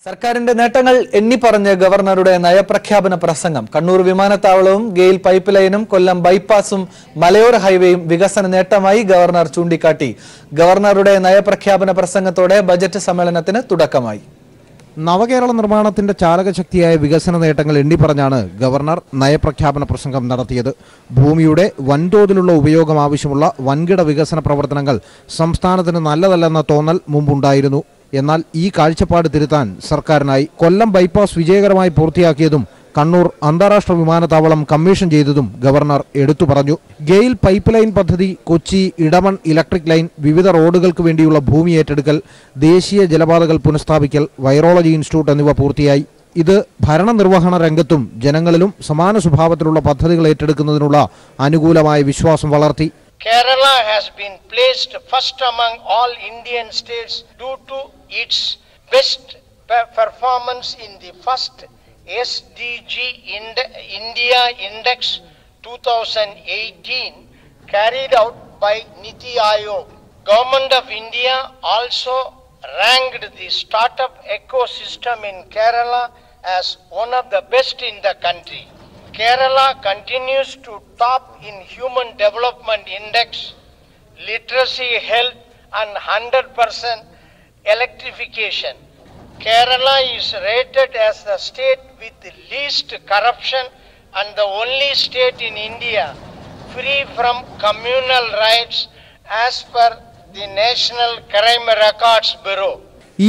സർക്കാരിന്റെ നേട്ടങ്ങൾ എണ്ണിപ്പറഞ്ഞ് ഗവർണറുടെ നയപ്രഖ്യാപന പ്രസംഗം. കണ്ണൂർ വിമാനത്താവളവും ഗെയിൽ പൈപ്പ് ലൈനും കൊല്ലം ബൈപ്പാസും മലയോര ഹൈവേയും വികസന നേട്ടമായി ഗവർണർ ചൂണ്ടിക്കാട്ടി. ഗവർണറുടെ നയപ്രഖ്യാപന പ്രസംഗത്തോടെ ബജറ്റ് സമ്മേളനത്തിന് തുടക്കമായി. നവകേരള നിർമ്മാണത്തിന്റെ ചാലകശക്തിയായ വികസന നേട്ടങ്ങൾ എണ്ണിപ്പറഞ്ഞാണ് ഗവർണർ നയപ്രഖ്യാപന പ്രസംഗം നടത്തിയത്. ഭൂമിയുടെ വൻതോതിലുള്ള ഉപയോഗം ആവശ്യമുള്ള വൻകിട വികസന പ്രവർത്തനങ്ങൾ സംസ്ഥാനത്തിന് നല്ലതല്ലെന്ന തോന്നൽ മുമ്പുണ്ടായിരുന്നു. എന്നാൽ ഈ കാഴ്ചപ്പാട് തിരുത്താൻ സർക്കാരിനായി. കൊല്ലം ബൈപ്പാസ് വിജയകരമായി പൂർത്തിയാക്കിയതും കണ്ണൂർ അന്താരാഷ്ട്ര വിമാനത്താവളം കമ്മീഷൻ ചെയ്തതും ഗവർണർ എടുത്തു പറഞ്ഞു. ഗെയിൽ പൈപ്പ് ലൈൻ പദ്ധതി, കൊച്ചി ഇടമൺ ഇലക്ട്രിക് ലൈൻ, വിവിധ റോഡുകൾക്ക് വേണ്ടിയുള്ള ഭൂമി ഏറ്റെടുക്കൽ, ദേശീയ ജലപാതകൾ പുനഃസ്ഥാപിക്കൽ, വൈറോളജി ഇൻസ്റ്റിറ്റ്യൂട്ട് എന്നിവ പൂർത്തിയായി. ഇത് ഭരണനിർവഹണ രംഗത്തും ജനങ്ങളിലും സമാന സ്വഭാവത്തിലുള്ള പദ്ധതികൾ ഏറ്റെടുക്കുന്നതിനുള്ള അനുകൂലമായ വിശ്വാസം വളർത്തി. Kerala has been placed first among all Indian states due to its best performance in the first SDG India Index 2018 carried out by Niti Aayog. Government of India also ranked the startup ecosystem in Kerala as one of the best in the country. Kerala continues to top in Human Development Index, literacy, health and 100% electrification. Kerala is rated as the state with the least corruption and the only state in India free from communal riots as per the National Crime Records Bureau.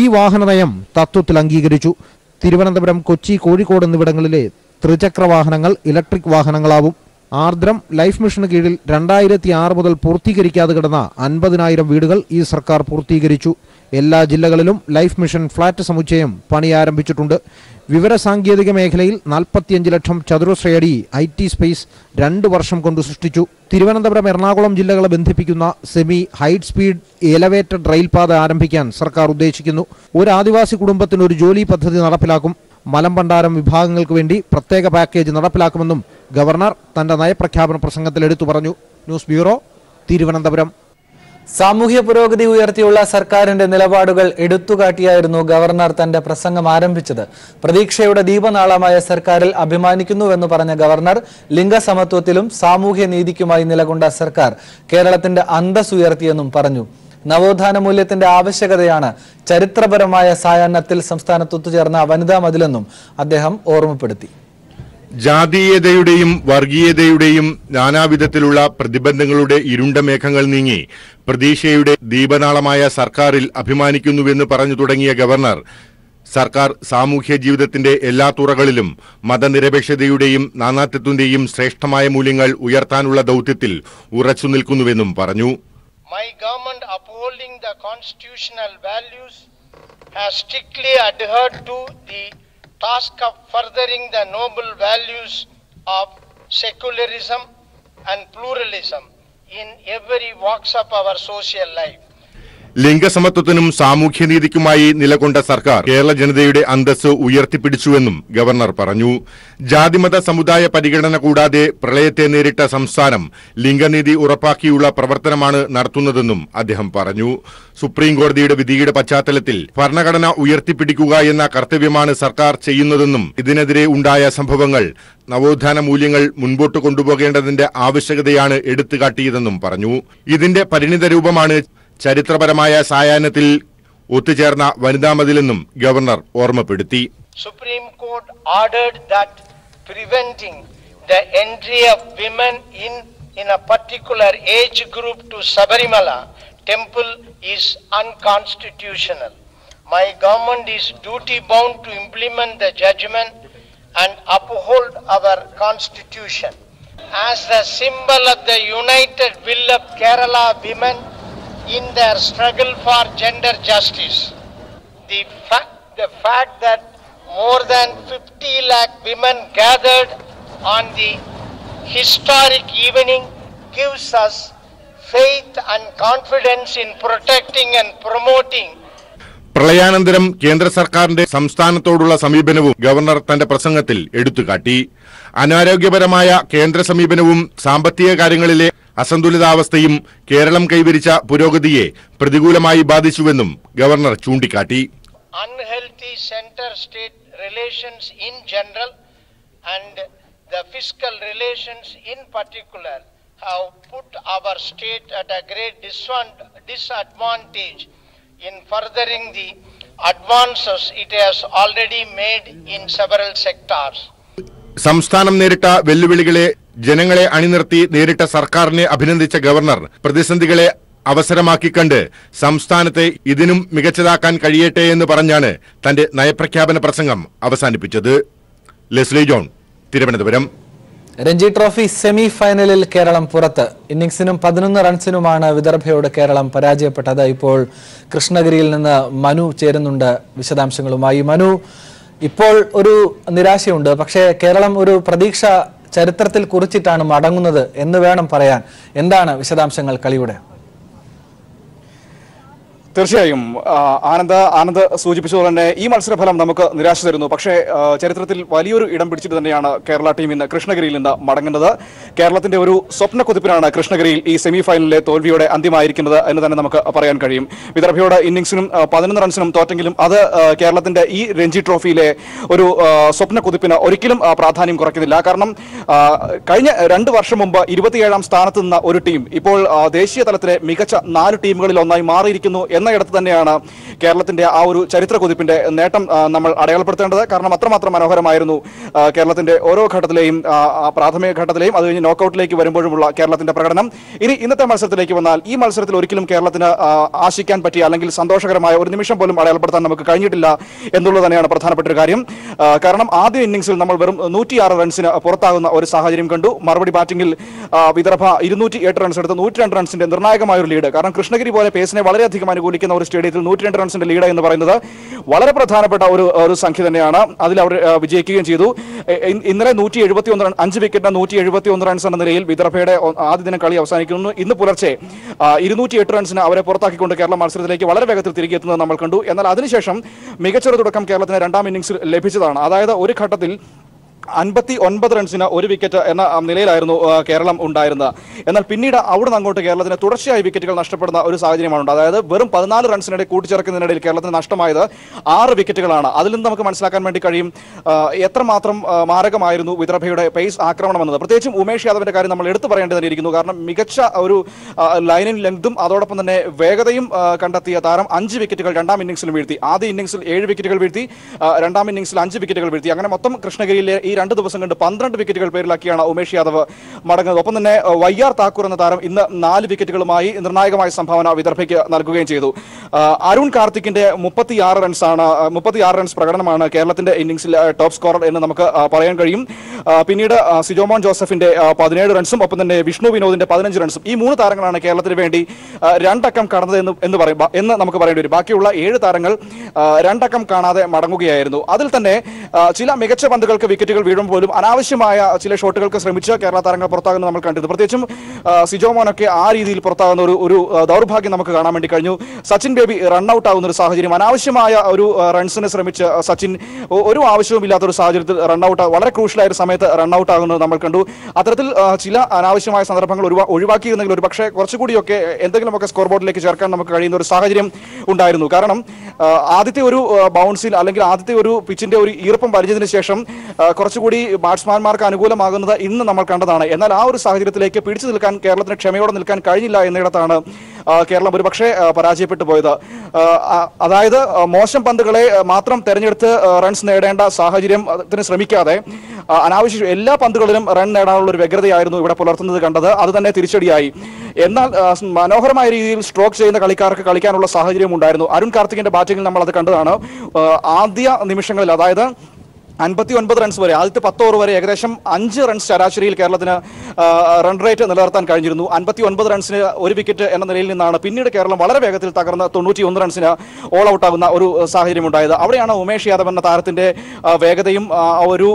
ഈ വാഹനനയം തത്വത്തിൽ അംഗീകരിച്ചു. തിരുവനന്തപുരം, കൊച്ചി, കോഴിക്കോട് എന്നിവിടങ്ങളിലെ ത്രിചക്ര വാഹനങ്ങൾ electric വാഹനങ്ങളാവും. Aardram life മിഷന് കീഴിൽ 2006 മുതൽ പൂർത്തീകരിക്കാതെ കിടന്ന 50,000 വീടുകൾ ഈ സർക്കാർ പൂർത്തീകരിച്ചു. എല്ലാ ജില്ലകളിലും ലൈഫ് മിഷൻ ഫ്ളാറ്റ് സമുച്ചയം പണി ആരംഭിച്ചിട്ടുണ്ട്. വിവരസാങ്കേതിക മേഖലയിൽ 45 ലക്ഷം ചതുരശ്രയടി IT സ്പേസ് 2 വർഷം കൊണ്ട് സൃഷ്ടിച്ചു. തിരുവനന്തപുരം, എറണാകുളം ജില്ലകളെ ബന്ധിപ്പിക്കുന്ന സെമി ഹൈ സ്പീഡ് എലവേറ്റഡ് റെയിൽപാത ആരംഭിക്കാൻ സർക്കാർ ഉദ്ദേശിക്കുന്നു. ഒരു ആദിവാസി കുടുംബത്തിന് ഒരു ജോലി പദ്ധതി നടപ്പിലാക്കും. മലമ്പണ്ടാരം വിഭാഗങ്ങൾക്ക് വേണ്ടി പ്രത്യേക പാക്കേജ് നടപ്പിലാക്കുമെന്നും ഗവർണർ തന്റെ നയപ്രഖ്യാപന പ്രസംഗത്തിൽ എടുത്തു പറഞ്ഞു. News bureau, Thiruvananthapuram. സാമൂഹ്യ പുരോഗതി ഉയർത്തിയുള്ള സർക്കാരിന്റെ നിലപാടുകൾ എടുത്തുകാട്ടിയായിരുന്നു ഗവർണർ തന്റെ പ്രസംഗം ആരംഭിച്ചത്. പ്രതീക്ഷയുടെ ദീപനാളമായ സർക്കാരിൽ അഭിമാനിക്കുന്നുവെന്ന് പറഞ്ഞ ഗവർണർ ലിംഗസമത്വത്തിലും സാമൂഹ്യ നീതിക്കുമായി നിലകൊണ്ട സർക്കാർ കേരളത്തിന്റെ അന്തസ് ഉയർത്തിയെന്നും പറഞ്ഞു. നവോത്ഥാന മൂല്യത്തിന്റെ ആവശ്യകതയാണ് ചരിത്രപരമായ സായാഹ്നത്തിൽ സംസ്ഥാനത്ത് ഒത്തുചേർന്ന വനിതാ മതിലെന്നും അദ്ദേഹം ഓർമ്മപ്പെടുത്തി. ജാതീയതയുടെയും വർഗീയതയുടെയും നാനാവിധത്തിലുള്ള പ്രതിബന്ധങ്ങളുടെ ഇരുണ്ട മേഘങ്ങൾ നീങ്ങി പ്രതീക്ഷയുടെ ദീപനാളമായ സർക്കാരിൽ അഭിമാനിക്കുന്നുവെന്ന് പറഞ്ഞു തുടങ്ങിയ ഗവർണർ സർക്കാർ സാമൂഹ്യ ജീവിതത്തിന്റെ എല്ലാ തുറകളിലും മതനിരപേക്ഷതയുടെയും നാനാത്വത്തിന്റെയും ശ്രേഷ്ഠമായ മൂല്യങ്ങൾ ഉയർത്താനുള്ള ദൌത്യത്തിൽ ഉറച്ചു നിൽക്കുന്നുവെന്നും പറഞ്ഞു. My government, upholding the constitutional values, has strictly adhered to the task of furthering the noble values of secularism and pluralism in every walks of our social life. ലിംഗസമത്വത്തിനും സാമൂഹ്യനീതിക്കുമായി നിലകൊണ്ട സർക്കാർ കേരള ജനതയുടെ അന്തസ് ഉയർത്തിപ്പിടിച്ചുവെന്നും ഗവർണർ പറഞ്ഞു. ജാതിമത സമുദായ പരിഗണന കൂടാതെ പ്രളയത്തെ നേരിട്ട സംസ്ഥാനം ലിംഗനീതി ഉറപ്പാക്കിയുള്ള പ്രവർത്തനമാണ് നടത്തുന്നതെന്നും അദ്ദേഹം പറഞ്ഞു. സുപ്രീം കോടതിയുടെ വിധിയുടെ പശ്ചാത്തലത്തിൽ ഭരണഘടന ഉയർത്തിപ്പിടിക്കുക എന്ന കർത്തവ്യമാണ് സർക്കാർ ചെയ്യുന്നതെന്നും ഇതിനെതിരെ ഉണ്ടായ സംഭവങ്ങൾ നവോത്ഥാന മൂല്യങ്ങൾ മുൻപോട്ട് കൊണ്ടുപോകേണ്ടതിന്റെ ആവശ്യകതയാണ് എടുത്തുകാട്ടിയതെന്നും പറഞ്ഞു. ഇതിന്റെ പരിണിത രൂപമാണ് ചരിത്രപരമായ സായാഹ്നത്തിൽ ഒത്തുചേർന്ന വനിതാ മതിലെന്നും ഗവർണർ ഓർമ്മപ്പെടുത്തി. Supreme Court ordered that preventing the entry of women in a particular age group to Sabarimala temple is unconstitutional. My government is duty bound to implement the judgment and uphold our constitution. As the symbol of the united will of Kerala women in their struggle for gender justice, the fact that more than 50 lakh women gathered on the historic evening gives us faith and confidence in protecting and promoting. പ്രളയാനന്തരം കേന്ദ്ര സർക്കാരിന്റെ സംസ്ഥാനത്തോടുള്ള സമീപനവും governor തന്റെ പ്രസംഗത്തിൽ എടുത്തുകാട്ടി. അനാരോഗ്യപരമായ കേന്ദ്ര സമീപനവും സാമ്പത്തിക കാര്യങ്ങളിലെ അസന്തുലിതാവസ്ഥയും കേരളം കൈവരിച്ച പുരോഗതിയെ പ്രതികൂലമായി ബാധിച്ചുവെന്നും ഗവർണർ ചൂണ്ടിക്കാട്ടി. unhealthy center-state relations in general and the fiscal relations in particular have put our state at a great disadvantage in furthering the advances it has already made in several sectors. സംസ്ഥാനം നേരിട്ട വെല്ലുവിളികളെ ജനങ്ങളെ അണിനിർത്തി നേരിട്ട സർക്കാരിനെ അഭിനന്ദിച്ച governor പ്രതിസന്ധികളെ അവസരമാക്കി കണ്ട് സംസ്ഥാനത്തെ ഇതിനും മികച്ചതാക്കാൻ കഴിയട്ടെ എന്ന് പറഞ്ഞാണ് തന്റെ നയപ്രഖ്യാപന പ്രസംഗം അവസാനിപ്പിച്ചത്. Leslie John, Thiruvananthapuram. Ranji trophy semi ഫൈനലിൽ കേരളം പുറത്ത്. ഇന്നിംഗ്സിനും 11 റൺസിനുമാണ് വിദർഭയോട് കേരളം പരാജയപ്പെട്ടത്. ഇപ്പോൾ കൃഷ്ണഗിരിയിൽ നിന്ന് മനു ചേരുന്നുണ്ട് വിശദാംശങ്ങളുമായി. മനു, ഇപ്പോൾ ഒരു നിരാശയുണ്ട്, പക്ഷേ കേരളം ഒരു പ്രതീക്ഷ ചരിത്രത്തിൽ കുറിച്ചിട്ടാണ് മടങ്ങുന്നത് എന്ന് വേണം പറയാൻ. എന്താണ് വിശദാംശങ്ങൾ കളിയുടെ? തീർച്ചയായും ആനന്ദ് സൂചിപ്പിച്ചതുപോലെ തന്നെ ഈ മത്സരഫലം നമുക്ക് നിരാശ തരുന്നു. പക്ഷേ ചരിത്രത്തിൽ വലിയൊരു ഇടം പിടിച്ചിട്ട് തന്നെയാണ് കേരള ടീം ഇന്ന് കൃഷ്ണഗിരിയിൽ നിന്ന് മടങ്ങുന്നത്. കേരളത്തിന്റെ ഒരു സ്വപ്ന കുതിപ്പിനാണ് കൃഷ്ണഗിരിയിൽ ഈ സെമി ഫൈനലിലെ തോൽവിയോടെ അന്ത്യമായിരിക്കുന്നത് എന്ന് തന്നെ നമുക്ക് പറയാൻ കഴിയും. വിദർഭയുടെ ഇന്നിംഗ്സിനും 11 റൺസിനും തോറ്റെങ്കിലും അത് കേരളത്തിന്റെ ഈ രഞ്ജി ട്രോഫിയിലെ ഒരു സ്വപ്ന കുതിപ്പിന് ഒരിക്കലും പ്രാധാന്യം കുറയ്ക്കുന്നില്ല. കാരണം കഴിഞ്ഞ 2 വർഷം മുമ്പ് 27ാം സ്ഥാനത്ത് നിന്ന ഒരു ടീം ഇപ്പോൾ ദേശീയ തലത്തിലെ മികച്ച 4 ടീമുകളിൽ ഒന്നായി മാറിയിരിക്കുന്നു എന്നയിടത്ത് തന്നെയാണ് കേരളത്തിന്റെ ആ ഒരു ചരിത്ര കുതിപ്പിന്റെ നേട്ടം നമ്മൾ അടയാളപ്പെടുത്തേണ്ടത്. കാരണം അത്രമാത്രം മനോഹരമായിരുന്നു കേരളത്തിന്റെ ഓരോ ഘട്ടത്തിലെയും പ്രാഥമിക ഘട്ടത്തിലെയും അത് കഴിഞ്ഞ് നോക്കൌട്ടിലേക്ക് വരുമ്പോഴുമുള്ള കേരളത്തിന്റെ പ്രകടനം. ഇനി ഇന്നത്തെ മത്സരത്തിലേക്ക് വന്നാൽ ഈ മത്സരത്തിൽ ഒരിക്കലും കേരളത്തിന് ആശിക്കാൻ പറ്റിയ അല്ലെങ്കിൽ സന്തോഷകരമായ ഒരു നിമിഷം പോലും അടയാളപ്പെടുത്താൻ നമുക്ക് കഴിഞ്ഞിട്ടില്ല എന്നുള്ളത് തന്നെയാണ് പ്രധാനപ്പെട്ട ഒരു കാര്യം. കാരണം ആദ്യ ഇന്നിംഗ്സിൽ നമ്മൾ വെറും 106 റൺസിന് പുറത്താകുന്ന ഒരു സാഹചര്യം കണ്ടു. മറുപടി ബാറ്റിംഗിൽ വിദർഭ 208 റൺസ് എടുത്ത് 102 റൺസിന്റെ നിർണായകമായ ഒരു ലീഡ്. കാരണം കൃഷ്ണഗിരി പോലെ പേസിനെ വളരെയധികം അനുകൂലിക്കുന്ന ഒരു സ്റ്റേഡിയത്തിൽ 102 റൺസിന്റെ ലീഡ് എന്ന് പറയുന്നത് വളരെ പ്രധാനപ്പെട്ട ഒരു സംഖ്യ തന്നെയാണ്. അതിൽ അവർ വിജയിക്കുകയും ചെയ്തു. ഇന്നലെ 171 റൺ 5 വിക്കറ്റിന് 171 റൺസ് എന്ന നിലയിൽ വിദർഭയുടെ ആദ്യ ദിനം കളി അവസാനിക്കുന്നു. ഇന്ന് പുലർച്ചെ 208 റൺസിന് അവരെ പുറത്താക്കിക്കൊണ്ട് കേരള മത്സരത്തിലേക്ക് വളരെ വേഗത്തിൽ തിരികെ എത്തുന്നത് നമ്മൾ കണ്ടു. എന്നാൽ അതിനുശേഷം മികച്ചൊരു തുടക്കം കേരളത്തിന് രണ്ടാം ഇന്നിംഗ്സിൽ ലഭിച്ചതാണ്. അതായത് ഒരു ഘട്ടത്തിൽ 59 റൺസിന് 1 വിക്കറ്റ് എന്ന നിലയിലായിരുന്നു കേരളം ഉണ്ടായിരുന്നത്. എന്നാൽ പിന്നീട് അവിടെ നിന്ന് അങ്ങോട്ട് കേരളത്തിന് തുടർച്ചയായി വിക്കറ്റുകൾ നഷ്ടപ്പെടുന്ന ഒരു സാഹചര്യമാണ്. അതായത് വെറും 14 റൺസിനിടെ കൂട്ടിച്ചേർക്കുന്നതിനിടയിൽ കേരളത്തിന് നഷ്ടമായത് 6 വിക്കറ്റുകളാണ്. അതിൽ നിന്ന് നമുക്ക് മനസ്സിലാക്കാൻ വേണ്ടി കഴിയും എത്രമാത്രം മാരകമായിരുന്നു വിദർഭയുടെ പേസ് ആക്രമണം എന്നത്. പ്രത്യേകിച്ചും ഉമേഷ് യാദവിന്റെ കാര്യം നമ്മൾ എടുത്തു പറയേണ്ടി തന്നെ ഇരിക്കുന്നു. കാരണം മികച്ച ഒരു ലൈനിൻ ലെങ്തും അതോടൊപ്പം തന്നെ വേഗതയും കണ്ടെത്തിയ താരം 5 വിക്കറ്റുകൾ രണ്ടാം ഇന്നിംഗ്സിൽ വീഴ്ത്തി. ആദ്യ ഇന്നിംഗ്സിൽ 7 വിക്കറ്റുകൾ വീഴ്ത്തി, രണ്ടാം ഇന്നിംഗ്സിൽ 5 വിക്കറ്റുകൾ വീഴ്ത്തി. അങ്ങനെ മൊത്തം കൃഷ്ണഗിരിയിലെ ഈ 2 ദിവസം കൊണ്ട് 12 വിക്കറ്റുകൾ പേരിലാക്കിയാണ് ഉമേഷ് യാദവ് മടങ്ങുന്നത്. ഒപ്പം തന്നെ YR താക്കൂർ എന്ന താരം ഇന്ന് 4 വിക്കറ്റുകളുമായി നിർണായകമായ സംഭാവന വിദർഭയ്ക്ക് നൽകുകയും ചെയ്തു. അരുൺ കാർത്തിക്കിന്റെ 36 റൺസ് പ്രകടനമാണ് കേരളത്തിന്റെ ഇന്നിംഗ്സിൽ ടോപ്പ് സ്കോറർ എന്ന് നമുക്ക് പറയാൻ കഴിയും. പിന്നീട് സിജോമോൻ ജോസഫിന്റെ 17 റൺസും ഒപ്പം തന്നെ വിഷ്ണു വിനോദിന്റെ 15 റൺസും ഈ 3 താരങ്ങളാണ് കേരളത്തിന് വേണ്ടി 2 അക്കം കടന്നത് എന്ന് നമുക്ക് പറയേണ്ടി വരും. ബാക്കിയുള്ള 7 താരങ്ങൾ 2 അക്കം കാണാതെ മടങ്ങുകയായിരുന്നു. അതിൽ തന്നെ ചില മികച്ച പന്തുകൾക്ക് വിക്കറ്റുകൾ വീഴുമ്പോൾ പോലും അനാവശ്യമായ ചില ഷോട്ടുകൾക്ക് ശ്രമിച്ച് കേരള താരങ്ങൾ പുറത്താകുന്നത് നമ്മൾ കണ്ടിരുന്നു. പ്രത്യേകിച്ചും സിജോമോനൊക്കെ ആ രീതിയിൽ പുറത്താകുന്ന ഒരു ദൗർഭാഗ്യം നമുക്ക് കാണാൻ വേണ്ടി കഴിഞ്ഞു. സച്ചിൻ ബേബി റൺഔട്ട് ആകുന്ന ഒരു സാഹചര്യം, അനാവശ്യമായ ഒരു റൺസിന് ശ്രമിച്ച് സച്ചിൻ ഒരു ആവശ്യവുമില്ലാത്ത ഒരു സാഹചര്യത്തിൽ റൺഔട്ട് വളരെ ക്രൂഷ്യലായ ഒരു സമയത്ത് റൺഔട്ട് ആകുന്നത് നമ്മൾ കണ്ടു. അത്തരത്തിൽ ചില അനാവശ്യമായ സന്ദർഭങ്ങൾ ഒഴിവാക്കിയിരുന്നെങ്കിൽ ഒരു പക്ഷേ കുറച്ചുകൂടിയൊക്കെ എന്തെങ്കിലുമൊക്കെ സ്കോർ ബോർഡിലേക്ക് ചേർക്കാൻ നമുക്ക് കഴിയുന്ന ഒരു സാഹചര്യം ഉണ്ടായിരുന്നു. കാരണം ആദ്യത്തെ ഒരു ബൗൺസിൽ അല്ലെങ്കിൽ ആദ്യത്തെ ഒരു പിച്ചിന്റെ ഒരു ഈർപ്പം വലിച്ചതിന് ശേഷം കുറച്ചുകൂടി ബാറ്റ്സ്മാൻമാർക്ക് അനുകൂലമാകുന്നത് ഇന്ന് നമ്മൾ കണ്ടതാണ്. എന്നാൽ ആ ഒരു സാഹചര്യത്തിലേക്ക് പിടിച്ചു നിൽക്കാൻ കേരളത്തിന് ക്ഷമയോടെ നിൽക്കാൻ കഴിഞ്ഞില്ല എന്നിടത്താണ് കേരളം ഒരുപക്ഷെ പരാജയപ്പെട്ടു പോയത്. അതായത് മോശം പന്തുകളെ മാത്രം തെരഞ്ഞെടുത്ത് റൺസ് നേടേണ്ട സാഹചര്യത്തിന് ശ്രമിക്കാതെ അനാവശ്യ എല്ലാ പന്തുകളിലും റൺ നേടാനുള്ള ഒരു വ്യഗ്രതയായിരുന്നു ഇവിടെ പുലർത്തുന്നത് കണ്ടത്. അത് തന്നെ തിരിച്ചടിയായി. എന്നാൽ മനോഹരമായ രീതിയിൽ സ്ട്രോക്ക് ചെയ്യുന്ന കളിക്കാർക്ക് കളിക്കാനുള്ള സാഹചര്യം ഉണ്ടായിരുന്നു. അരുൺ കാർത്തിക്കിന്റെ ബാറ്റിംഗിൽ നമ്മൾ അത് കണ്ടതാണ്. ആദ്യ നിമിഷങ്ങളിൽ അതായത് 59 റൺസ് വരെ ആദ്യത്തെ 10 ഓവർ വരെ ഏകദേശം 5 റൺസ് ശരാശരിയിൽ കേരളത്തിന് റൺ റേറ്റ് നിലനിർത്താൻ കഴിഞ്ഞിരുന്നു. 59 റൺസിന് 1 വിക്കറ്റ് എന്ന നിലയിൽ നിന്നാണ് പിന്നീട് കേരളം വളരെ വേഗത്തിൽ തകർന്ന് 91 റൺസിന് ഓൾ ഔട്ട് ആകുന്ന ഒരു സാഹചര്യം ഉണ്ടായത്. അവിടെയാണ് ഉമേഷ് യാദവ് എന്ന താരത്തിന്റെ വേഗതയും ഒരു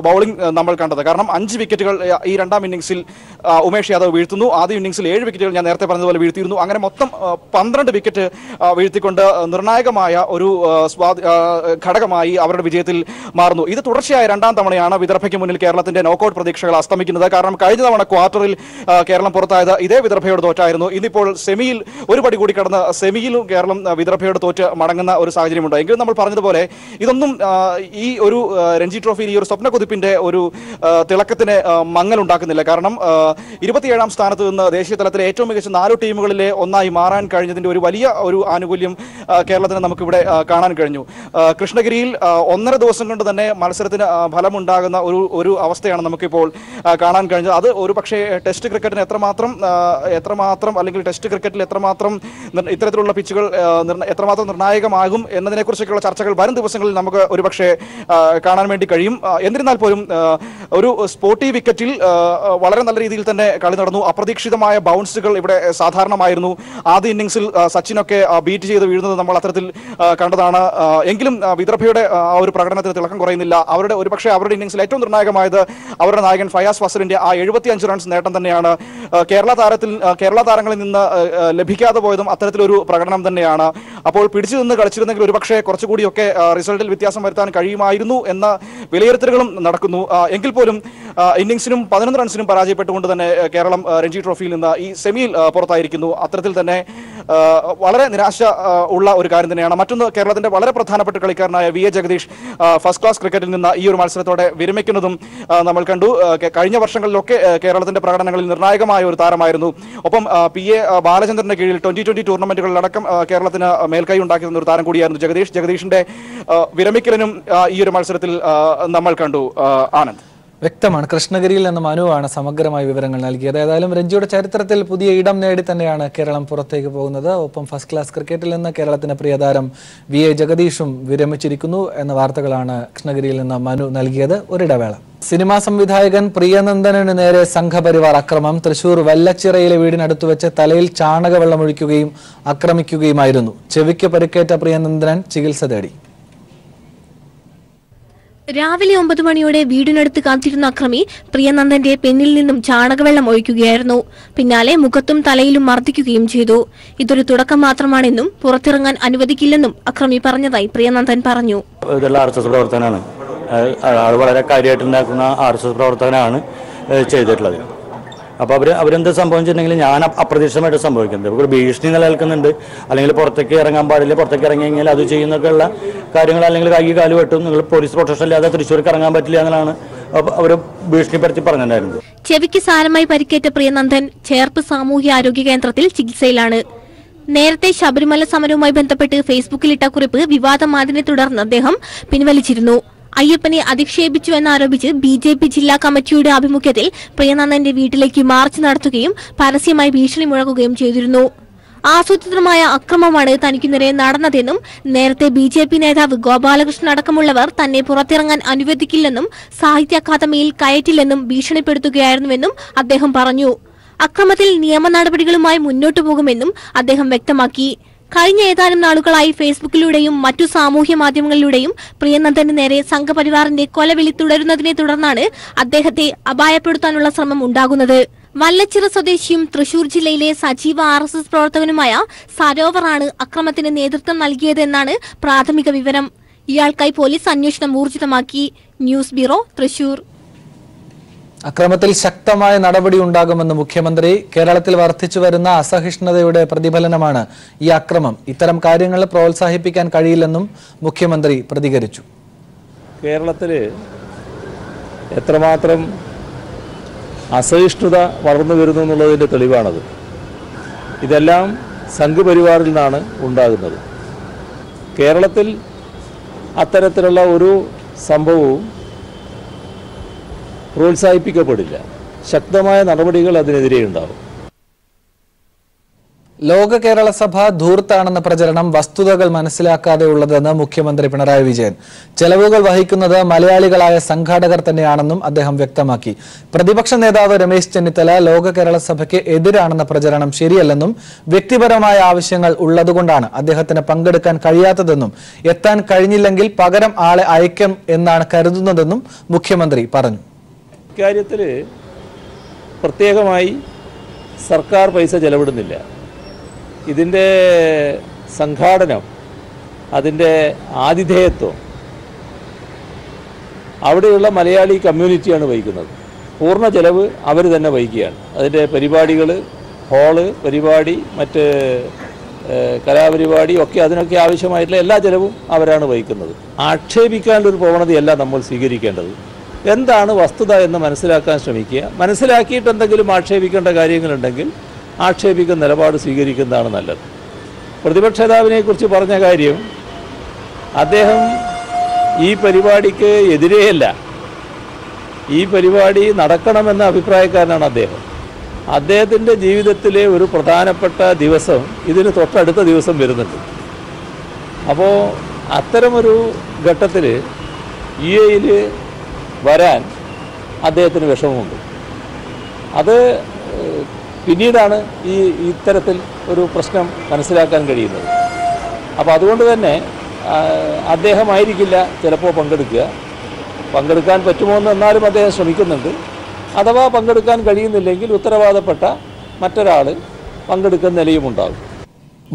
ബൗളിംഗ് നമ്മൾ കണ്ടത്. കാരണം 5 വിക്കറ്റുകൾ ഈ രണ്ടാം ഇന്നിംഗ്സിൽ ഉമേഷ് യാദവ് വീഴ്ത്തുന്നു. ആദ്യ ഇന്നിംഗ്സിൽ 7 വിക്കറ്റുകൾ ഞാൻ നേരത്തെ പറഞ്ഞതുപോലെ വീഴ്ത്തിയിരുന്നു. അങ്ങനെ മൊത്തം 12 വിക്കറ്റ് വീഴ്ത്തിക്കൊണ്ട് നിർണായകമായ ഒരു ഘടകമായി അവരുടെ വിജയത്തിൽ മാറുന്നു. ഇത് തുടർച്ചയായ രണ്ടാം തവണയാണ് വിദർഭയ്ക്ക് മുന്നിൽ കേരളത്തിന്റെ നോക്കൌട്ട് പ്രതീക്ഷകൾ അസ്തമിക്കുന്നത്. കാരണം കഴിഞ്ഞ തവണ ക്വാർട്ടറിൽ കേരളം പുറത്തായത് ഇതേ വിദർഭയോട് തോറ്റായിരുന്നു. ഇന്നിപ്പോൾ സെമിയിൽ ഒരു പടി കൂടി കടന്ന് സെമിയിലും കേരളം വിദർഭയോട് തോറ്റ് മടങ്ങുന്ന ഒരു സാഹചര്യമുണ്ട്. എങ്കിലും നമ്മൾ പറഞ്ഞതുപോലെ ഇതൊന്നും ഈ ഒരു രഞ്ജി ട്രോഫിയിൽ ഈ ഒരു സ്വപ്ന കുതിപ്പിന്റെ ഒരു തിളക്കത്തിന് മങ്ങലുണ്ടാക്കുന്നില്ല. കാരണം 27ാം സ്ഥാനത്ത് നിന്ന് ദേശീയ തലത്തിലെ ഏറ്റവും മികച്ച 4 ടീമുകളിലെ ഒന്നായി മാറാൻ കഴിഞ്ഞതിന്റെ ഒരു വലിയ ഒരു ആനുകൂല്യം കേരളത്തിന് നമുക്കിവിടെ കാണാൻ കഴിഞ്ഞു. കൃഷ്ണഗിരിയിൽ 1.5 ദിവസം കൊണ്ട് തന്നെ മത്സരത്തിന് ഫലമുണ്ടാകുന്ന ഒരു അവസ്ഥയാണ് നമുക്കിപ്പോൾ കാണാൻ കഴിഞ്ഞത്. അത് ഒരു പക്ഷേ ടെസ്റ്റ് ക്രിക്കറ്റിന് എത്രമാത്രം അല്ലെങ്കിൽ ടെസ്റ്റ് ക്രിക്കറ്റിൽ എത്രമാത്രം ഇത്തരത്തിലുള്ള പിച്ചുകൾ എത്രമാത്രം നിർണായകമാകും എന്നതിനെക്കുറിച്ചൊക്കെയുള്ള ചർച്ചകൾ വരും ദിവസങ്ങളിൽ നമുക്ക് ഒരുപക്ഷെ കാണാൻ വേണ്ടി കഴിയും. എന്നിരുന്നാൽ പോലും ഒരു സ്പോർട്ടി വിക്കറ്റിൽ വളരെ നല്ല രീതിയിൽ തന്നെ കളി നടന്നു. അപ്രതീക്ഷിതമായ ബൗൺസുകൾ ഇവിടെ സാധാരണമായിരുന്നു. ആദ്യ ഇന്നിംഗ്സിൽ സച്ചിനൊക്കെ ബീറ്റ് ചെയ്ത് വീഴുന്നത് നമ്മൾ അത്തരത്തിൽ കണ്ടതാണ്. എങ്കിലും വിദർഭയുടെ ആ ഒരു പ്രകടനത്തിന് തിളക്കം കുറയുന്നില്ല. ഒരുപക്ഷെ അവരുടെ ഇന്നിംഗ്സിൽ ഏറ്റവും നിർണായകമായത് അവരുടെ നായകൻ ഫയാസ് ഫസലിന്റെ ആ 75 റൺസ് നേട്ടം തന്നെയാണ്. കേരള താരങ്ങളിൽ നിന്ന് ലഭിക്കാതെ പോയതും അത്തരത്തിലൊരു പ്രകടനം തന്നെയാണ്. അപ്പോൾ പിടിച്ചു നിന്ന് കളിച്ചിരുന്നെങ്കിൽ ഒരുപക്ഷെ കുറച്ചുകൂടിയൊക്കെ റിസൾട്ടിൽ വ്യത്യാസം വരുത്താൻ കഴിയുമായിരുന്നു എന്ന വിലയിരുത്തലുകളും നടക്കുന്നു. എങ്കിൽ പോലും ഇന്നിംഗ്സിനും 11 റൺസിനും പരാജയപ്പെട്ടുകൊണ്ട് തന്നെ കേരളം രഞ്ജി ട്രോഫിയിൽ നിന്ന് ഈ സെമിയിൽ പുറത്തായിരിക്കുന്നു. അത്തരത്തിൽ തന്നെ വളരെ നിരാശ ഉള്ള ഒരു കാര്യം തന്നെയാണ്. മറ്റൊന്ന്, കേരളത്തിന്റെ വളരെ പ്രധാനപ്പെട്ട കളിക്കാരനായ V A Jagadeesh first class ക്രിക്കറ്റിൽ നിന്ന് ഈ ഒരു മത്സരത്തോടെ വിരമിക്കുന്നതും നമ്മൾ കണ്ടു. കഴിഞ്ഞ വർഷങ്ങളിലൊക്കെ കേരളത്തിന്റെ പ്രകടനങ്ങളിൽ നിർണായകമായ ഒരു താരമായിരുന്നു. ഒപ്പം PA ബാലചന്ദ്രന്റെ കീഴിൽ 2020 ടൂർണമെന്റുകളിലടക്കം കേരളത്തിന് മേൽക്കൈ ഉണ്ടാക്കി തന്ന ഒരു താരം കൂടിയായിരുന്നു ജഗദീഷിന്റെ വിരമിക്കലിനും ഈ ഒരു മത്സരത്തിൽ നമ്മൾ കണ്ടു. ആനന്ദ്, വ്യക്തമാണ്. കൃഷ്ണഗിരിയിൽ നിന്ന് മനുവാണ് സമഗ്രമായ വിവരങ്ങൾ നൽകിയത്. ഏതായാലും രഞ്ജിയുടെ ചരിത്രത്തിൽ പുതിയ ഇടം നേടി തന്നെയാണ് കേരളം പുറത്തേക്ക് പോകുന്നത്. ഒപ്പം ഫസ്റ്റ് ക്ലാസ് ക്രിക്കറ്റിൽ നിന്ന് കേരളത്തിന്റെ പ്രിയതാരം വി എ ജഗദീഷും വിരമിച്ചിരിക്കുന്നു എന്ന വാർത്തകളാണ് കൃഷ്ണഗിരിയിൽ നിന്ന് മനു നൽകിയത്. ഒരിടവേള. സിനിമാ സംവിധായകൻ പ്രിയനന്ദനന് നേരെ സംഘപരിവാർ അക്രമം. തൃശൂർ വല്ലച്ചിറയിലെ വീടിനടുത്ത് വെച്ച് തലയിൽ ചാണകവെള്ളം ഒഴിക്കുകയും ആക്രമിക്കുകയുമായിരുന്നു. ചെവിക്ക് പരിക്കേറ്റ പ്രിയനന്ദനൻ ചികിത്സ തേടി. രാവിലെ 9 മണിയോടെ വീടിനടുത്ത് കാത്തിരുന്ന അക്രമി പ്രിയനന്ദന്റെ പെന്നിൽ നിന്നും ചാണകവെള്ളം ഒഴിക്കുകയായിരുന്നു. പിന്നാലെ മുഖത്തും തലയിലും മർദ്ദിക്കുകയും ചെയ്തു. ഇതൊരു തുടക്കം മാത്രമാണെന്നും പുറത്തിറങ്ങാൻ അനുവദിക്കില്ലെന്നും അക്രമി പറഞ്ഞതായി പ്രിയനന്ദൻ പറഞ്ഞു. പ്രവർത്തനാണ് വളരെ കാര്യമായിട്ടുണ്ടാക്കുന്ന RSS പ്രവർത്തനമാണ് ചെയ്തിട്ടുള്ളത്. അപ്പോൾ അവരെന്ത് സംഭവിച്ചിട്ടുണ്ടെങ്കിൽ ഞാൻ അപ്രതീക്ഷിതമായിട്ട് സംഭവിക്കുന്നത് ഒരു ഭീഷണി നിലനിൽക്കുന്നുണ്ട്, അല്ലെങ്കിൽ പുറത്തേക്ക് ഇറങ്ങാൻ പാടില്ല, പുറത്തേക്ക് ഇറങ്ങി കഴിഞ്ഞാൽ അത് ചെയ്യുന്നൊക്കെയുള്ള കാര്യങ്ങൾ, അല്ലെങ്കിൽ കൈ കാല് വെട്ടും, നിങ്ങൾ പോലീസ് പ്രൊട്ടക്ഷൻ ഇല്ലാതെ തൃശ്ശൂർക്ക് ഇറങ്ങാൻ പറ്റില്ല എന്നാണ് അവർ ഭീഷണിപ്പെടുത്തി പറഞ്ഞിട്ടുണ്ടായിരുന്നത്. ചെവിക്ക് സാരമായി പരിക്കേറ്റ പ്രിയനന്ദൻ ചേർപ്പ് സാമൂഹ്യ ആരോഗ്യ കേന്ദ്രത്തിൽ ചികിത്സയിലാണ്. നേരത്തെ ശബരിമല സമരവുമായി ബന്ധപ്പെട്ട് ഫേസ്ബുക്കിലിട്ട കുറിപ്പ് വിവാദമായതിനെ തുടർന്ന് അദ്ദേഹം പിൻവലിച്ചിരുന്നു. അയ്യപ്പനെ അധിക്ഷേപിച്ചു എന്നാരോപിച്ച് BJP ജില്ലാ കമ്മിറ്റിയുടെ ആഭിമുഖ്യത്തിൽ പ്രിയനന്ദന്റെ വീട്ടിലേക്ക് മാർച്ച് നടത്തുകയും പരസ്യമായി ഭീഷണി മുഴക്കുകയും ചെയ്തിരുന്നു. ആസൂത്രിതമായ അക്രമമാണ് തനിക്കുനേരെ നടന്നതെന്നും നേരത്തെ BJP നേതാവ് ഗോപാലകൃഷ്ണൻ അടക്കമുള്ളവർ തന്നെ പുറത്തിറങ്ങാൻ അനുവദിക്കില്ലെന്നും സാഹിത്യ അക്കാദമിയിൽ കയറ്റില്ലെന്നും ഭീഷണിപ്പെടുത്തുകയായിരുന്നുവെന്നും അദ്ദേഹം പറഞ്ഞു. അക്രമത്തിൽ നിയമ നടപടികളുമായി മുന്നോട്ടു പോകുമെന്നും അദ്ദേഹം വ്യക്തമാക്കി. കഴിഞ്ഞ ഏതാനും നാളുകളായി ഫേസ്ബുക്കിലൂടെയും മറ്റു സാമൂഹ്യ മാധ്യമങ്ങളിലൂടെയും പ്രിയനന്ദന് നേരെ സംഘപരിവാറിന്റെ കൊലവിളി തുടരുന്നതിനെ തുടർന്നാണ് അദ്ദേഹത്തെ അപായപ്പെടുത്താനുള്ള ശ്രമം ഉണ്ടാകുന്നത്. വല്ലച്ചിറ സ്വദേശിയും തൃശൂർ ജില്ലയിലെ സജീവ RSS പ്രവർത്തകനുമായ സരോവറാണ് അക്രമത്തിന് നേതൃത്വം നൽകിയതെന്നാണ് പ്രാഥമിക വിവരം. ഇയാൾക്കായി പോലീസ് അന്വേഷണം ഊർജിതമാക്കി. News bureau, Thrissur. അക്രമത്തിൽ ശക്തമായ നടപടി ഉണ്ടാകുമെന്ന് മുഖ്യമന്ത്രി. കേരളത്തിൽ വർദ്ധിച്ചു വരുന്ന അസഹിഷ്ണുതയുടെ പ്രതിഫലനമാണ് ഈ അക്രമം. ഇത്തരം കാര്യങ്ങൾ പ്രോത്സാഹിപ്പിക്കാൻ കഴിയില്ലെന്നും മുഖ്യമന്ത്രി പ്രതികരിച്ചു. കേരളത്തിൽ എത്രമാത്രം അസഹിഷ്ണുത വളർന്നു വരുന്നു എന്നുള്ളതിൻ്റെ തെളിവാണത്. ഇതെല്ലാം സംഘപരിവാറിൽ നിന്നാണ് ഉണ്ടാകുന്നത്. കേരളത്തിൽ അത്തരത്തിലുള്ള ഒരു സംഭവവും പ്രോത്സാഹിപ്പിക്കപ്പെടില്ല. ശക്തമായ നടപടികൾ അതിനെതിരെ ഉണ്ടാകും. ലോക കേരള സഭ ധൂർത്താണെന്ന പ്രചരണം വസ്തുതകൾ മനസ്സിലാക്കാതെ ഉള്ളതെന്ന് മുഖ്യമന്ത്രി പിണറായി വിജയൻ. ചെലവുകൾ വഹിക്കുന്നത് മലയാളികളായ സംഘാടകർ തന്നെയാണെന്നും അദ്ദേഹം വ്യക്തമാക്കി. പ്രതിപക്ഷ നേതാവ് രമേശ് ചെന്നിത്തല ലോക കേരള സഭയ്ക്ക് എതിരാണെന്ന പ്രചരണം ശരിയല്ലെന്നും വ്യക്തിപരമായ ആവശ്യങ്ങൾ ഉള്ളതുകൊണ്ടാണ് അദ്ദേഹത്തിന് പങ്കെടുക്കാൻ കഴിയാത്തതെന്നും എത്താൻ കഴിഞ്ഞില്ലെങ്കിൽ പകരം ആളെ അയക്കും എന്നാണ് കരുതുന്നതെന്നും മുഖ്യമന്ത്രി പറഞ്ഞു. ഇക്കാര്യത്തിൽ പ്രത്യേകമായി സർക്കാർ പൈസ ചെലവിടുന്നില്ല. ഇതിൻ്റെ സംഘാടനം, അതിൻ്റെ ആതിഥേയത്വം അവിടെയുള്ള മലയാളി കമ്മ്യൂണിറ്റിയാണ് വഹിക്കുന്നത്. പൂർണ്ണ ചെലവ് അവർ തന്നെ വഹിക്കുകയാണ്. അതിൻ്റെ പരിപാടികൾ, ഹാള്, പരിപാടി, മറ്റ് കലാപരിപാടി ഒക്കെ അതിനൊക്കെ ആവശ്യമായിട്ടുള്ള എല്ലാ ചെലവും അവരാണ് വഹിക്കുന്നത്. ആക്ഷേപിക്കാനുള്ളൊരു പ്രവണതയല്ല നമ്മൾ സ്വീകരിക്കേണ്ടത്. എന്താണ് വസ്തുത എന്ന് മനസ്സിലാക്കാൻ ശ്രമിക്കുക. മനസ്സിലാക്കിയിട്ട് എന്തെങ്കിലും ആക്ഷേപിക്കേണ്ട കാര്യങ്ങളുണ്ടെങ്കിൽ ആക്ഷേപിക്കുന്ന നിലപാട് സ്വീകരിക്കുന്നതാണ് നല്ലത്. പ്രതിപക്ഷ നേതാവിനെക്കുറിച്ച് പറഞ്ഞ കാര്യം, അദ്ദേഹം ഈ പരിപാടിക്ക് എതിരെയല്ല, ഈ പരിപാടി നടക്കണമെന്ന അഭിപ്രായക്കാരനാണ് അദ്ദേഹം. അദ്ദേഹത്തിൻ്റെ ജീവിതത്തിലെ ഒരു പ്രധാനപ്പെട്ട ദിവസം ഇതിന് തൊട്ടടുത്ത ദിവസം വരുന്നുണ്ട്. അപ്പോൾ അത്തരമൊരു ഘട്ടത്തിൽ UAE-യിൽ വരാൻ അദ്ദേഹത്തിന് വിഷമമുണ്ട്. അത് പിന്നീടാണ് ഇത്തരത്തിൽ ഒരു പ്രശ്നം മനസ്സിലാക്കാൻ കഴിയുന്നത്. അപ്പോൾ അതുകൊണ്ട് തന്നെ അദ്ദേഹമായിരിക്കില്ല ചിലപ്പോൾ പങ്കെടുക്കാൻ പറ്റുമോ എന്ന് എന്നാലും അദ്ദേഹം ശ്രമിക്കുന്നുണ്ട്. അഥവാ പങ്കെടുക്കാൻ കഴിയുന്നില്ലെങ്കിൽ ഉത്തരവാദപ്പെട്ട മറ്റൊരാൾ പങ്കെടുക്കുന്ന നിലയുമുണ്ടാകും.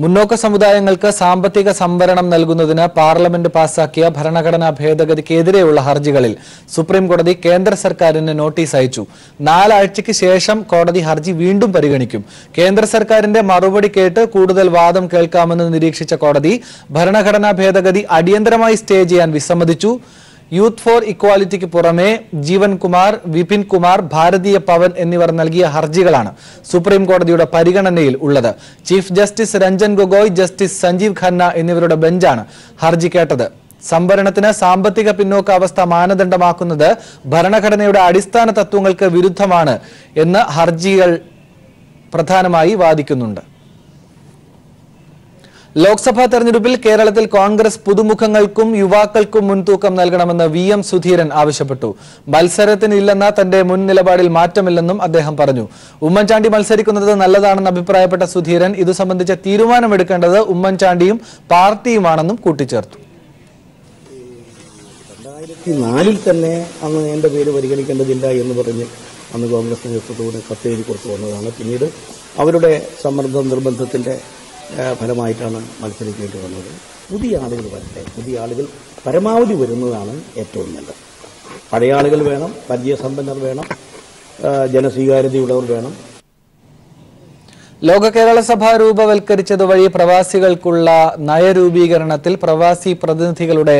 മുന്നോക്ക സമുദായങ്ങൾക്ക് സാമ്പത്തിക സംവരണം നൽകുന്നതിന് പാർലമെന്റ് പാസാക്കിയ ഭരണഘടനാ ഭേദഗതിക്കെതിരെയുള്ള ഹർജികളിൽ സുപ്രീം കോടതി കേന്ദ്ര സർക്കാരിന് നോട്ടീസ് അയച്ചു. 4 ആഴ്ചയ്ക്ക് ശേഷം കോടതി ഹർജി വീണ്ടും പരിഗണിക്കും. കേന്ദ്ര സർക്കാരിന്റെ മറുപടി കേട്ട് കൂടുതൽ വാദം കേൾക്കാമെന്ന് നിരീക്ഷിച്ച കോടതി ഭരണഘടനാ ഭേദഗതി അടിയന്തരമായി സ്റ്റേ ചെയ്യാൻ വിസമ്മതിച്ചു. യൂത്ത് ഫോർ ഇക്വാലിറ്റിക്ക് പുറമെ ജീവൻ കുമാർ, വിപിൻ കുമാർ, ഭാരതീയ പവൻ എന്നിവർ നൽകിയ ഹർജികളാണ് സുപ്രീം കോടതിയുടെ പരിഗണനയിൽ ഉള്ളത്. Chief justice Ranjan Gogoi, justice Sanjiv Khanna എന്നിവരുടെ ബെഞ്ചാണ് ഹർജി കേട്ടത്. സംവരണത്തിന് സാമ്പത്തിക പിന്നോക്കാവസ്ഥ മാനദണ്ഡമാക്കുന്നത് ഭരണഘടനയുടെ അടിസ്ഥാന തത്വങ്ങൾക്ക് വിരുദ്ധമാണ് എന്ന് ഹർജികൾ പ്രധാനമായി വാദിക്കുന്നുണ്ട്. ലോക്സഭാ തെരഞ്ഞെടുപ്പിൽ കേരളത്തിൽ കോൺഗ്രസ് പുതുമുഖങ്ങൾക്കും യുവാക്കൾക്കും മുൻതൂക്കം നൽകണമെന്ന് VM സുധീരൻ ആവശ്യപ്പെട്ടു. മത്സരത്തിനില്ലെന്ന തന്റെ മുൻ നിലപാടിൽ മാറ്റമില്ലെന്നും അദ്ദേഹം പറഞ്ഞു. ഉമ്മൻചാണ്ടി മത്സരിക്കുന്നത് നല്ലതാണെന്ന് അഭിപ്രായപ്പെട്ട സുധീരൻ ഇതു സംബന്ധിച്ച തീരുമാനമെടുക്കേണ്ടത് ഉമ്മൻചാണ്ടിയും പാർട്ടിയുമാണെന്നും കൂട്ടിച്ചേർത്തു. 2004 തന്നെ അന്ന് എൻ്റെ പേര് പരിഗണിക്കേണ്ടതില്ല എന്ന് പറഞ്ഞ് അന്ന് കോൺഗ്രസ് നേതൃത്വത്തോട് കത്തെഴുതി കൊടുത്തു വന്നതാണ്. പിന്നീട് അവരുടെ സമ്മർദ്ദ നിർബന്ധത്തിൻ്റെ ഫലമായിട്ടാണ് മത്സരിക്കേണ്ടി വന്നത്. പുതിയ ആളുകൾ വരട്ടെ, പുതിയ ആളുകൾ പരമാവധി വരുന്നതാണ് ഏറ്റവും നല്ലത്. പഴയ ആളുകൾ വേണം, പരിചയസമ്പന്നർ വേണം, ജനസ്വീകാര്യതയുള്ളവർ വേണം. ലോക കേരള സഭ രൂപവൽക്കരിച്ചതുവഴി പ്രവാസികൾക്കുള്ള നയരൂപീകരണത്തിൽ പ്രവാസി പ്രതിനിധികളുടെ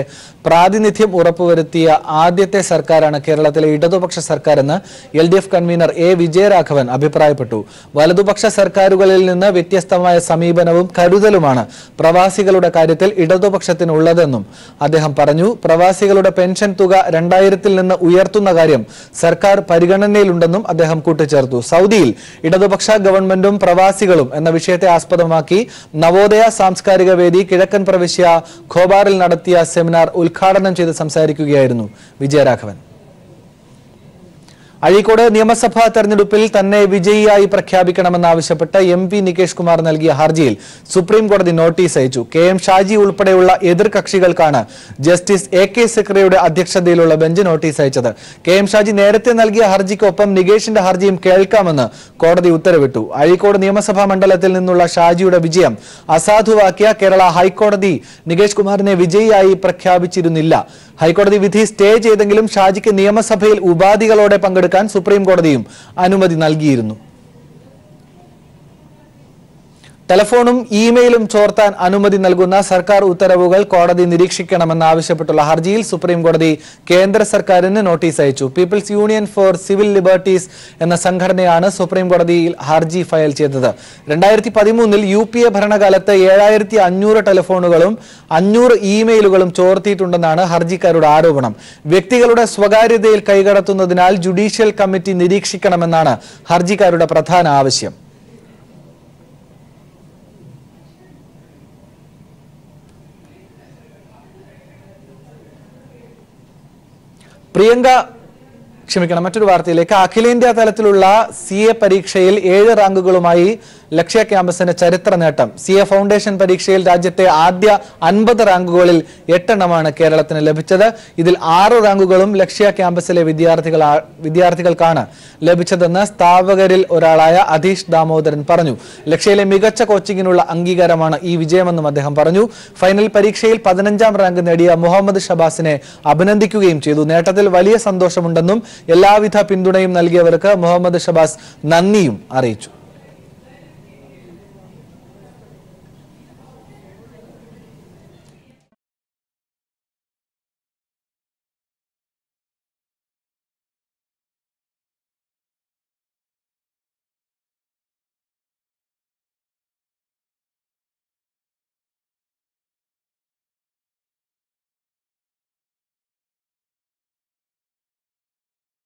പ്രാതിനിധ്യം ഉറപ്പുവരുത്തിയ ആദ്യത്തെ സർക്കാരാണ് കേരളത്തിലെ ഇടതുപക്ഷ സർക്കാരെന്ന് LDF കൺവീനർ A. വിജയരാഘവൻ അഭിപ്രായപ്പെട്ടു. വലതുപക്ഷ സർക്കാരുകളിൽ നിന്ന് വ്യത്യസ്തമായ സമീപനവും കരുതലുമാണ് പ്രവാസികളുടെ കാര്യത്തിൽ ഇടതുപക്ഷത്തിനുള്ളതെന്നും അദ്ദേഹം പറഞ്ഞു. പ്രവാസികളുടെ പെൻഷൻ തുക 2000-ൽ നിന്ന് ഉയർത്തുന്ന കാര്യം സർക്കാർ പരിഗണനയിലുണ്ടെന്നും അദ്ദേഹം കൂട്ടിച്ചേർത്തു. സൗദിയിൽ ഇടതുപക്ഷ ഗവൺമെന്റും പ്രവാസികളും എന്ന വിഷയത്തെ ആസ്പദമാക്കി നവോദയ സാംസ്കാരിക വേദി കിഴക്കൻ പ്രവിശ്യ ഖോബാറിൽ നടത്തിയ സെമിനാർ ഉദ്ഘാടനം ചെയ്ത് സംസാരിക്കുകയായിരുന്നു വിജയരാഘവൻ. അഴീക്കോട് നിയമസഭാ തെരഞ്ഞെടുപ്പിൽ തന്നെ വിജയിയായി പ്രഖ്യാപിക്കണമെന്നാവശ്യപ്പെട്ട് MP നികേഷ് കുമാർ നൽകിയ ഹർജിയിൽ സുപ്രീം കോടതി നോട്ടീസ് അയച്ചു. KM ഷാജി ഉൾപ്പെടെയുള്ള എതിർകക്ഷികൾക്കാണ് ജസ്റ്റിസ് AK സിക്രിയുടെ അധ്യക്ഷതയിലുള്ള ബെഞ്ച് നോട്ടീസ് അയച്ചത്. KM ഷാജി നേരത്തെ നൽകിയ ഹർജിക്കൊപ്പം നികേഷിന്റെ ഹർജിയും കേൾക്കാമെന്ന് കോടതി ഉത്തരവിട്ടു. അഴീക്കോട് നിയമസഭാ മണ്ഡലത്തിൽ നിന്നുള്ള ഷാജിയുടെ വിജയം അസാധുവാക്കിയ കേരള ഹൈക്കോടതി നികേഷ് കുമാറിനെ വിജയിയായി പ്രഖ്യാപിച്ചിരുന്നില്ല. ഹൈക്കോടതി വിധി സ്റ്റേ ചെയ്തെങ്കിലും ഷാജിക്ക് നിയമസഭയിൽ ഉപാധികളോടെ പങ്കെടുക്കാൻ സുപ്രീം കോടതിയും അനുമതി നൽകിയിരുന്നു. ടെലഫോണും ഇമെയിലും ചോർത്താൻ അനുമതി നൽകുന്ന സർക്കാർ ഉത്തരവുകൾ കോടതി നിരീക്ഷിക്കണമെന്നാവശ്യപ്പെട്ടുള്ള ഹർജിയിൽ സുപ്രീം കോടതി കേന്ദ്ര സർക്കാരിന് നോട്ടീസ് അയച്ചു. People's union for civil liberties എന്ന സംഘടനയാണ് സുപ്രീം കോടതിയിൽ ഹർജി ഫയൽ ചെയ്തത്. 2013-ൽ UPA ഭരണകാലത്ത് 7500 ടെലഫോണുകളും 500 ഇമെയിലുകളും ചോർത്തിയിട്ടുണ്ടെന്നാണ് ഹർജിക്കാരുടെ ആരോപണം. വ്യക്തികളുടെ സ്വകാര്യതയിൽ കൈകടത്തുന്നതിനാൽ ജുഡീഷ്യൽ കമ്മിറ്റി നിരീക്ഷിക്കണമെന്നാണ് ഹർജിക്കാരുടെ പ്രധാന ആവശ്യം. മറ്റൊരു വാർത്തയിലേക്ക്. അഖിലേന്ത്യാ തലത്തിലുള്ള CA പരീക്ഷയിൽ 7 റാങ്കുകളുമായി ലക്ഷ്യ ക്യാമ്പസിന് ചരിത്ര നേട്ടം. CA ഫൗണ്ടേഷൻ പരീക്ഷയിൽ രാജ്യത്തെ ആദ്യ 50 റാങ്കുകളിൽ 8 എണ്ണമാണ് കേരളത്തിന് ലഭിച്ചത്. ഇതിൽ 6 റാങ്കുകളും ലക്ഷ്യ ക്യാമ്പസിലെ വിദ്യാർത്ഥികൾക്കാണ് ലഭിച്ചതെന്ന് സ്ഥാപകരിൽ ഒരാളായ അധീഷ് ദാമോദരൻ പറഞ്ഞു. ലക്ഷ്യയിലെ മികച്ച കോച്ചിങ്ങിനുള്ള അംഗീകാരമാണ് ഈ വിജയമെന്നും അദ്ദേഹം പറഞ്ഞു. ഫൈനൽ പരീക്ഷയിൽ 15ാം റാങ്ക് നേടിയ മുഹമ്മദ് ഷബാസിനെ അഭിനന്ദിക്കുകയും ചെയ്തു. നേട്ടത്തിൽ വലിയ സന്തോഷമുണ്ടെന്നും എല്ലാവിധ പിന്തുണയും നൽകിയവർക്ക് മുഹമ്മദ് ഷബാസ് നന്ദിയും അറിയിച്ചു.